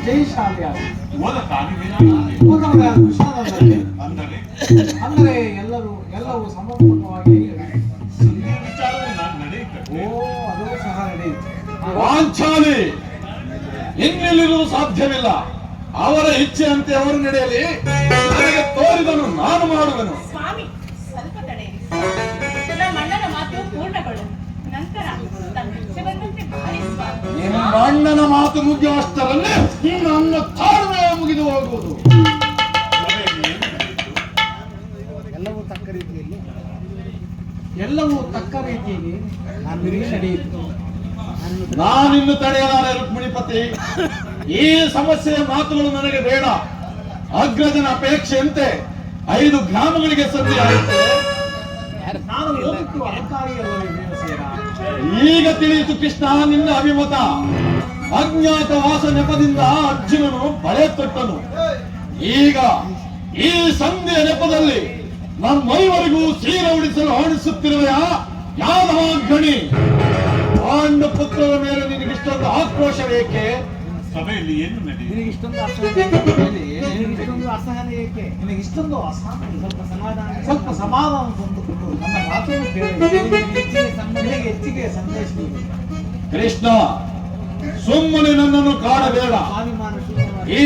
ಜಯಶಾಲಿ ಅಂದರೆ ಎಲ್ಲವೂ ಸಮರ್ಪಕವಾಗಿ ಅದು ಸಹ ನಡೆಯುತ್ತೆ. ವಾಂಚಾಲಿ ಇನ್ನೆಲ್ಲಿರುವುದು ಸಾಧ್ಯವಿಲ್ಲ. ಅವರ ಇಚ್ಛೆಯಂತೆ ಅವರು ನಡೆಯಲಿ. ನನಗೆ ತೋರಿದನು ನಾನು ಮಾಡುವೆನು. ಸ್ವಾಮಿ, ಸ್ವಲ್ಪ ತಡೆಯಿರಿ. ಅಣ್ಣನ ಮಾತು ಪೂರ್ಣಗೊಳ್ಳಲು ನಂತರ ತಮ್ಮ ಇಚ್ಛೆ ಬಂದಂತೆ ಮಾಡಿ ಸ್ವಾಮಿ. ನಿಮ್ಮ ಅಣ್ಣನ ಮಾತು ಮುಗಿಯುವಷ್ಟರಲ್ಲೇ ನನ್ನ ತಾಳ್ಮೆ ಮುಗಿದು ಹೋಗುವುದು. ಎಲ್ಲವೂ ತಕ್ಕ ರೀತಿಯಲ್ಲಿ ನಡೆಯಿತು. ನಾನಿನ್ನು ತಡೆಯಲಾರೆ ರುಕ್ಮಿಣಿಪತಿ. ಈ ಸಮಸ್ಯೆಯ ಮಾತುಗಳು ನನಗೆ ಬೇಡ. ಅಗ್ರಜನ ಅಪೇಕ್ಷೆಯಂತೆ 5 ಗ್ರಾಮಗಳಿಗೆ ಸಂಧಿ ಆಯಿತು. ನಾನು ಲೋಕಕ್ಕೂ ಅಹಂಕಾರಿಯಲ್ಲವೇ ಭೀಮಸೇನ? ಈಗ ತಿಳಿಯಿತು ಕೃಷ್ಣ ನಿನ್ನ ಅಭಿಮತ. ಅಜ್ಞಾತವಾಸ ನೆಪದಿಂದ ಅರ್ಜುನನು ಬಳೆ ತೊಟ್ಟನು. ಈಗ ಈ ಸಂಧಿಯ ನೆಪದಲ್ಲಿ ನಮ್ಮೈವರಿಗೂ ಸೀರೆ ಉಡಿಸಲು ಹಣಿಸುತ್ತಿರುವ ಯಾದವ ಗಣಿ ಪಾಂಡು ಪುತ್ರರ ಮೇಲೆ ನಿನಗಿಷ್ಟೊಂದು ಆಕ್ರೋಶವೇಕೆ? ಸಭೆಯಲ್ಲಿ ಏನು ನಡೆಯಿತು? ನಿನಗಿಷ್ಟೊಂದು ಅಸಹನೆ ಏಕೆ? ನಿನಗಿಷ್ಟೊಂದು ಅಸಹನೆ? ಸ್ವಲ್ಪ ಸಮಾಧಾನ ತಂದುಕೊಂಡು ನನ್ನ ಮಾತನ್ನು ಕೇಳಿ ಹೆಚ್ಚಿಗೆ ಸಂದೇಶ ಕೃಷ್ಣ, ಸುಮ್ಮನೆ ನನ್ನನ್ನು ಕಾಡಬೇಡ. ಈ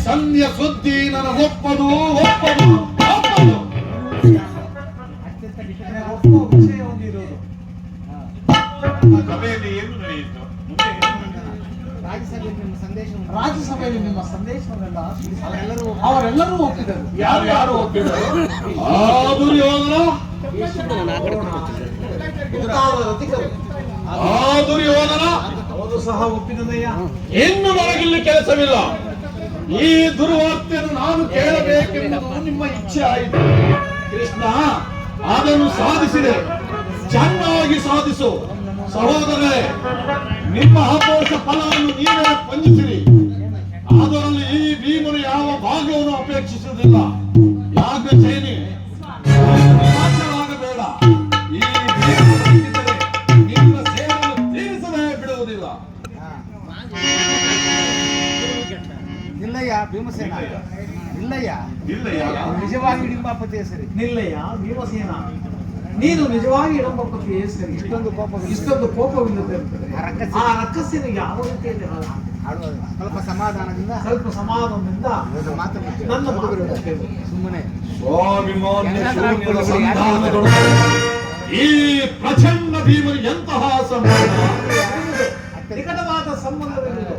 ಸಂಧ್ಯ ಸುದ್ದಿ ನನಗೊಪ್ಪದು ಒಪ್ಪದು ಒಪ್ಪದು. ಅತ್ಯಂತ ವಿಷಯ ಹೊಂದಿರೋದು. ಸಭೆಯಲ್ಲಿ ಏನು ನಡೆಯಿತು? ರಾಜ್ಯಸಭೆಯಲ್ಲಿ ನಿಮ್ಮ ಸಂದೇಶವನ್ನೆಲ್ಲ ಅವರೆಲ್ಲರೂ ಒಪ್ಪಿದರು. ಯಾರು ಒಪ್ಪಿದರು? ದುರ್ಯೋಧನ, ದುರ್ಯೋಧನ ಅವರು ಸಹ ಒಪ್ಪಿದದಯ್ಯ. ಇನ್ನು ನನಗಿಲ್ಲಿ ಕೆಲಸವಿಲ್ಲ. ಈ ದುರ್ವಾರ್ತೆಯನ್ನು ನಾನು ಕೇಳಬೇಕೆಂಬುದು ನಿಮ್ಮ ಇಚ್ಛೆ ಆಯಿತು. ಕೃಷ್ಣ, ಅದನ್ನು ಸಾಧಿಸಿದೆ. ಚೆನ್ನಾಗಿ ಸಾಧಿಸು. ಸಹೋದರರೇ, ನಿಮ್ಮ ಆಪೋಷ ಫಲವನ್ನು ನೀವೇ ಪಂಚಿಸಿರಿ. ಅದರಲ್ಲಿ ಈ ಭೀಮನು ಯಾವ ಭಾಗವನ್ನು ಅಪೇಕ್ಷಿಸುವುದಿಲ್ಲ. ಯಾಕೆ ಚೈನಿ ನಾಶವಾಗಬೇಡ. ಈ ಭೀಮನು ನಿಮ್ಮ ಸೇವೆಯನ್ನು ತೀರಿಸದೇ ಬಿಡುವುದಿಲ್ಲ. ನಿಲ್ಲಯ್ಯ ಭೀಮಸೇನ, ನಿಲ್ಲಯ್ಯ. ಇಲ್ಲಯ್ಯ. ನಿಜವಾಗಿ ಹಿಡಿಂಬಾಪತಿಯ ಸರಿ. ನಿಲ್ಲಯ್ಯ ಭೀಮಸೇನ, ನೀನು ನಿಜವಾಗಿ ಹಿಡಂಬಾಪತಿಯೇ ಸರಿ. ಇಷ್ಟೊಂದು ಕೋಪವಿಲ್ಲದೆ ಇರ್ತದೆ. ಆ ರಕ್ಕಸಿನ ಯಾವ ರೀತಿಯಲ್ಲಿ ಸ್ವಲ್ಪ ಸಮಾಧಾನದಿಂದ ನನ್ನ ಮಾತು ಸುಮ್ಮನೆ ಸ್ವಾಭಿಮಾನ್ಯ ಶೂನ್ಯದ ಸಂಧಾನಗಳು. ಈ ಪ್ರಚಂಡ ಭೀಮನು ಎಂತಹ ಸಂಬಂಧ? ನಿಕಟವಾದ ಸಂಬಂಧವಿರುವುದು.